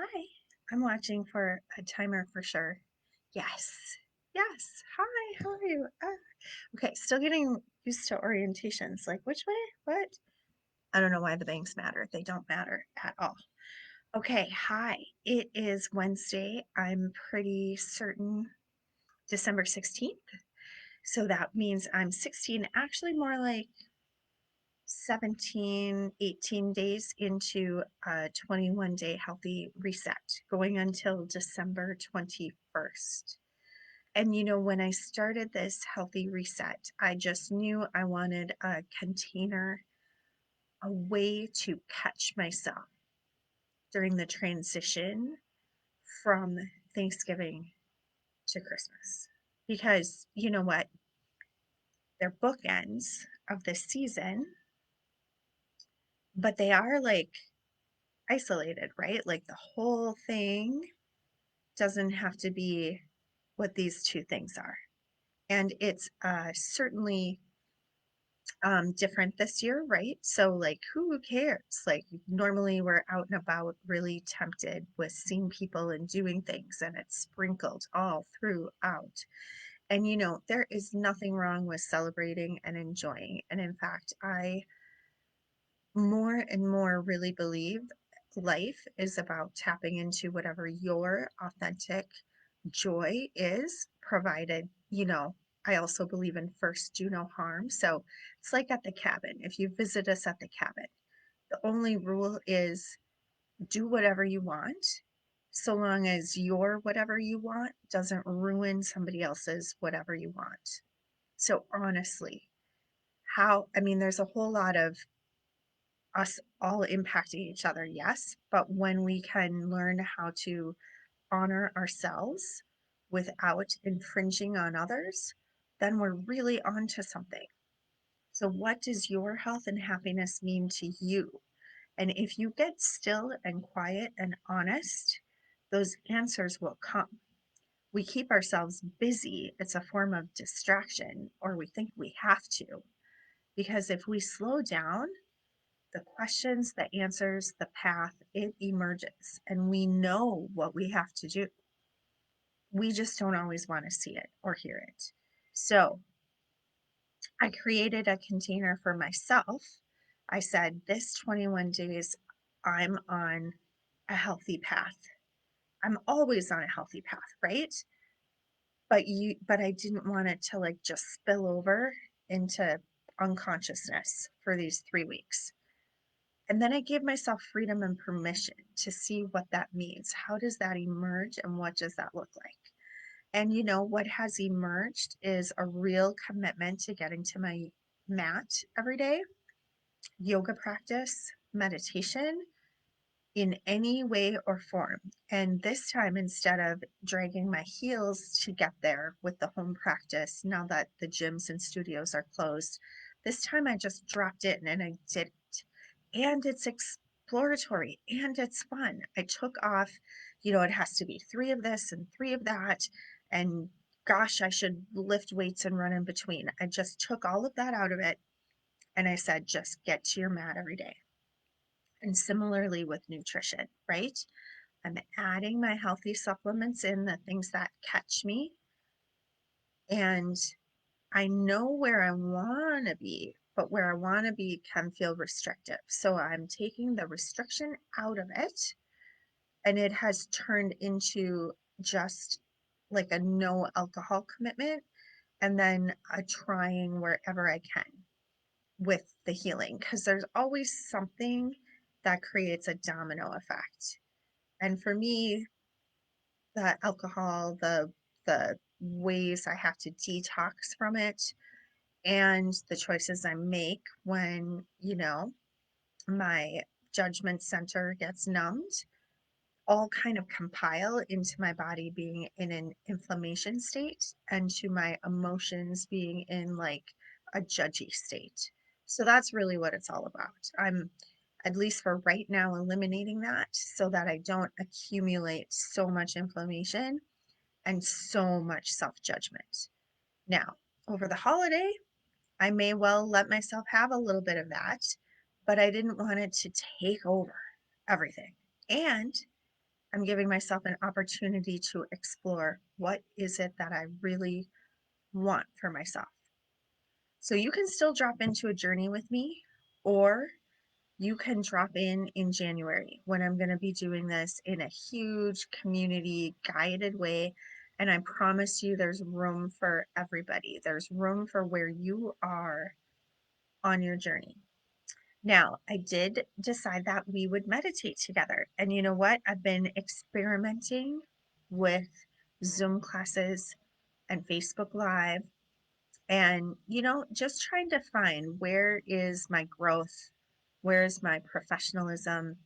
Hi, I'm watching for a timer for sure. Yes, yes. Hi, how are you? Okay, still getting used to orientations. Like, which way? What? I don't know why the banks matter. They don't matter at all. Okay, hi. It is Wednesday. I'm pretty certain December 16th. So that means I'm 16, actually more like 17, 18 days into a 21-day healthy reset, going until December 21st. And when I started this healthy reset, I just knew I wanted a container, a way to catch myself during the transition from Thanksgiving to Christmas. Because you know what? They're bookends of the season, but they are like isolated, right? Like the whole thing doesn't have to be what these two things are. And it's certainly different this year, right? So, like, who cares? Like, normally we're out and about, really tempted with seeing people and doing things, and it's sprinkled all throughout. And, there is nothing wrong with celebrating and enjoying. And in fact, I more and more really believe life is about tapping into whatever your authentic joy is, provided, I also believe in first do no harm. So it's like at the cabin. If you visit us at the cabin, the only rule is do whatever you want, so long as your whatever you want doesn't ruin somebody else's whatever you want. So honestly, I mean, there's a whole lot of us all impacting each other, yes, but when we can learn how to honor ourselves without infringing on others, then we're really onto something. So, what does your health and happiness mean to you? And if you get still and quiet and honest, those answers will come. We keep ourselves busy, it's a form of distraction, or we think we have to. Because if we slow down, the questions, the answers, the path, it emerges, and we know what we have to do. We just don't always want to see it or hear it. So I created a container for myself. I said, this 21 days, I'm on a healthy path. I'm always on a healthy path, right? But I didn't want it to like just spill over into unconsciousness for these 3 weeks. And then I gave myself freedom and permission to see what that means. How does that emerge and what does that look like? And what has emerged is a real commitment to getting to my mat every day, yoga practice, meditation in any way or form. And this time, instead of dragging my heels to get there with the home practice, now that the gyms and studios are closed, this time I just dropped in and I did it. And it's exploratory and it's fun. I took off, it has to be 3 of this and 3 of that. And gosh, I should lift weights and run in between. I just took all of that out of it. And I said, just get to your mat every day. And similarly with nutrition, right? I'm adding my healthy supplements in, the things that catch me. And I know where I want to be, but where I want to be can feel restrictive. So I'm taking the restriction out of it, and it has turned into just like a no alcohol commitment, and then a trying wherever I can with the healing, because there's always something that creates a domino effect. And for me, the alcohol, the ways I have to detox from it, and the choices I make when, my judgment center gets numbed, all kind of compile into my body being in an inflammation state and to my emotions being in like a judgy state. So that's really what it's all about. I'm, at least for right now, eliminating that so that I don't accumulate so much inflammation and so much self judgment. Now, over the holiday, I may well let myself have a little bit of that, but I didn't want it to take over everything. And I'm giving myself an opportunity to explore what is it that I really want for myself. So you can still drop into a journey with me, or you can drop in January when I'm going to be doing this in a huge community guided way. And I promise you, there's room for everybody. There's room for where you are on your journey. Now, I did decide that we would meditate together. And you know what? I've been experimenting with Zoom classes and Facebook Live and, just trying to find where is my growth? Where is my professionalism?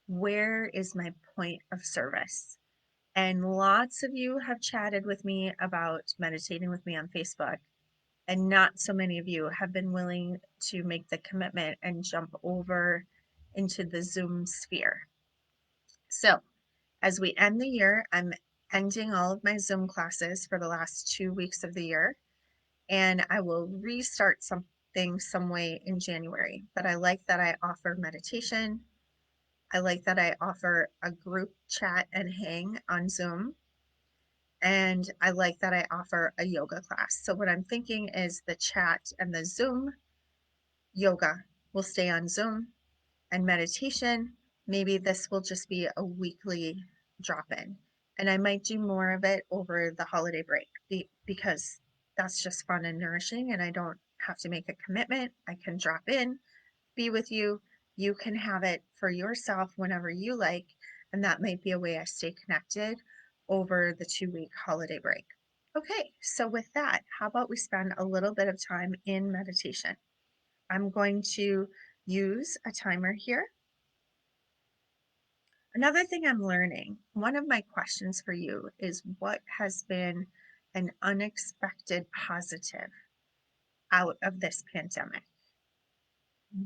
Where is my point of service? And lots of you have chatted with me about meditating with me on Facebook, and not so many of you have been willing to make the commitment and jump over into the Zoom sphere. So, as we end the year, I'm ending all of my Zoom classes for the last 2 weeks of the year, and I will restart something some way in January. But I like that I offer meditation. I like that I offer a group chat and hang on Zoom. And I like that I offer a yoga class. So what I'm thinking is the chat and the Zoom yoga will stay on Zoom, and meditation, maybe this will just be a weekly drop in. And I might do more of it over the holiday break because that's just fun and nourishing, and I don't have to make a commitment. I can drop in, be with you. You can have it for yourself whenever you like. And that might be a way I stay connected over the 2 week holiday break. Okay, so with that, how about we spend a little bit of time in meditation? I'm going to use a timer here. Another thing I'm learning, one of my questions for you is what has been an unexpected positive out of this pandemic?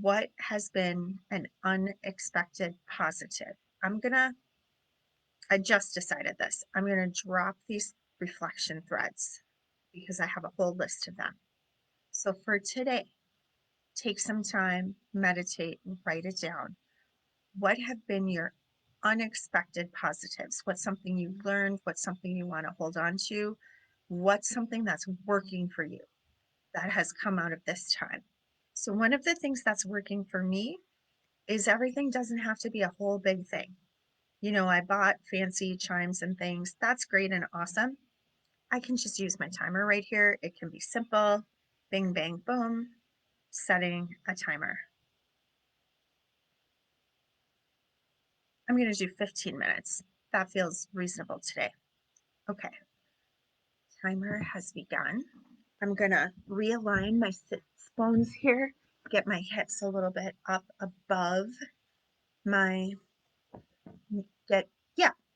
What has been an unexpected positive? I just decided this. I'm going to drop these reflection threads because I have a whole list of them. So for today, take some time, meditate, and write it down. What have been your unexpected positives? What's something you learned? What's something you want to hold on to? What's something that's working for you that has come out of this time? So one of the things that's working for me is everything doesn't have to be a whole big thing. I bought fancy chimes and things. That's great and awesome. I can just use my timer right here. It can be simple. Bing, bang, boom, setting a timer. I'm going to do 15 minutes. That feels reasonable today. Okay, timer has begun. I'm going to realign my sit bones here, get my hips a little bit up above my,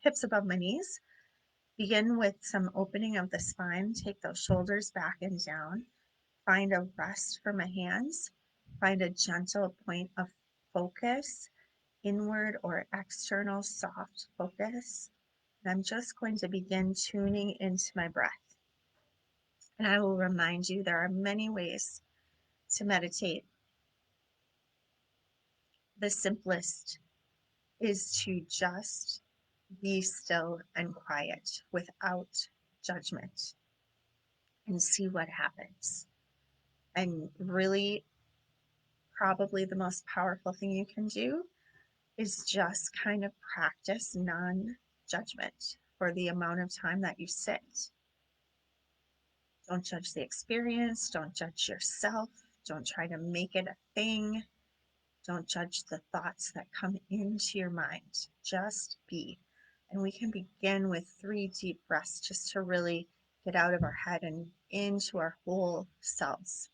hips above my knees. Begin with some opening of the spine. Take those shoulders back and down. Find a rest for my hands. Find a gentle point of focus, inward or external soft focus. And I'm just going to begin tuning into my breath. And I will remind you there are many ways to meditate. The simplest is to just be still and quiet without judgment and see what happens. And really, probably the most powerful thing you can do is just kind of practice non-judgment for the amount of time that you sit. Don't judge the experience. Don't judge yourself. Don't try to make it a thing. Don't judge the thoughts that come into your mind. Just be. And we can begin with 3 deep breaths just to really get out of our head and into our whole selves.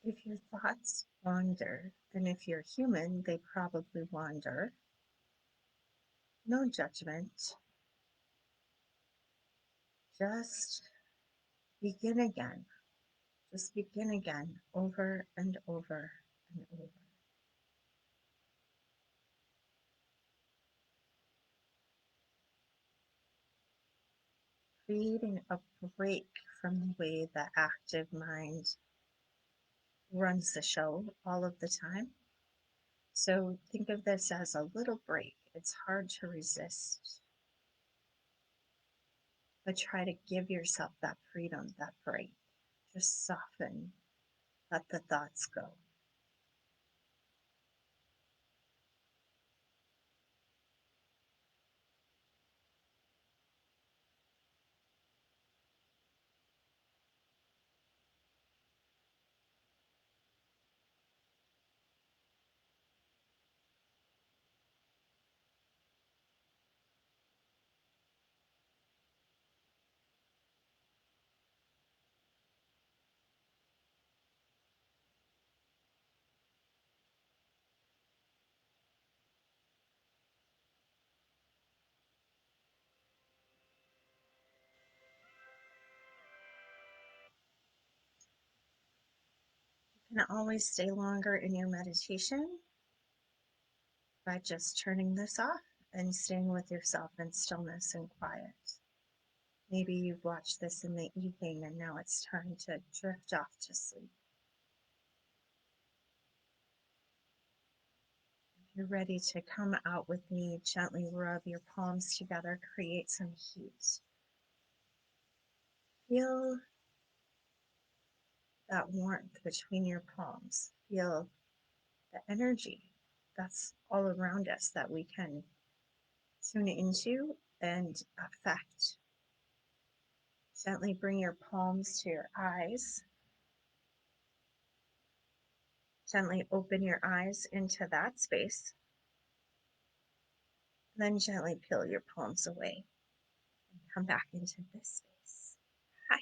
If your thoughts wander, and if you're human, they probably wander. No judgment. Just begin again. Just begin again, over and over and over. Creating a break from the way the active mind runs the show all of the time. So think of this as a little break. It's hard to resist, but try to give yourself that freedom, that break. Just soften, let the thoughts go. You can always stay longer in your meditation by just turning this off and staying with yourself in stillness and quiet. Maybe you've watched this in the evening and now it's time to drift off to sleep. If you're ready to come out with me, gently rub your palms together, create some heat. Feel that warmth between your palms. Feel the energy that's all around us that we can tune into and affect. Gently bring your palms to your eyes. Gently open your eyes into that space. Then gently peel your palms away and come back into this space. Hi.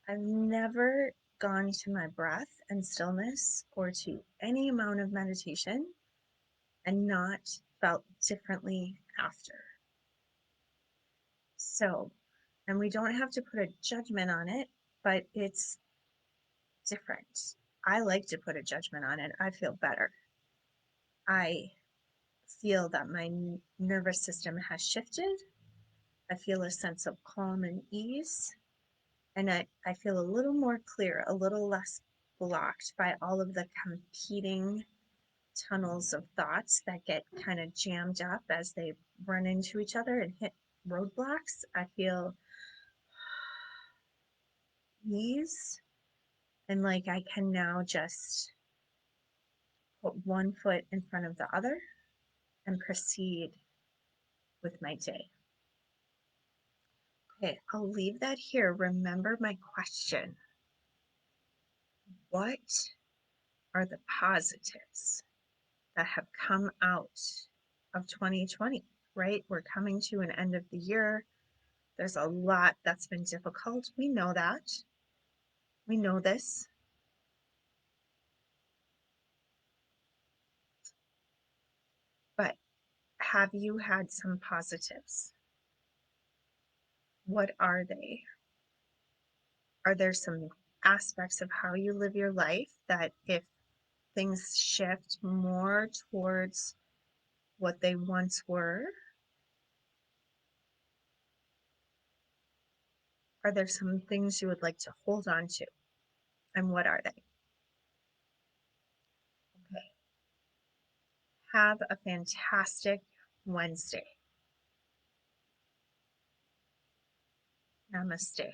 I've never gone to my breath and stillness or to any amount of meditation and not felt differently after. So, and we don't have to put a judgment on it, but it's different. I like to put a judgment on it. I feel better. I feel that my nervous system has shifted. I feel a sense of calm and ease. And I feel a little more clear, a little less blocked by all of the competing tunnels of thoughts that get kind of jammed up as they run into each other and hit roadblocks. I feel ease and like I can now just put one foot in front of the other and proceed with my day. Okay, I'll leave that here. Remember my question. What are the positives that have come out of 2020, right? We're coming to an end of the year. There's a lot that's been difficult. We know that. We know this. But have you had some positives? What are they? Are there some aspects of how you live your life that if things shift more towards what they once were, are there some things you would like to hold on to? And what are they? Okay. Have a fantastic Wednesday. Namaste.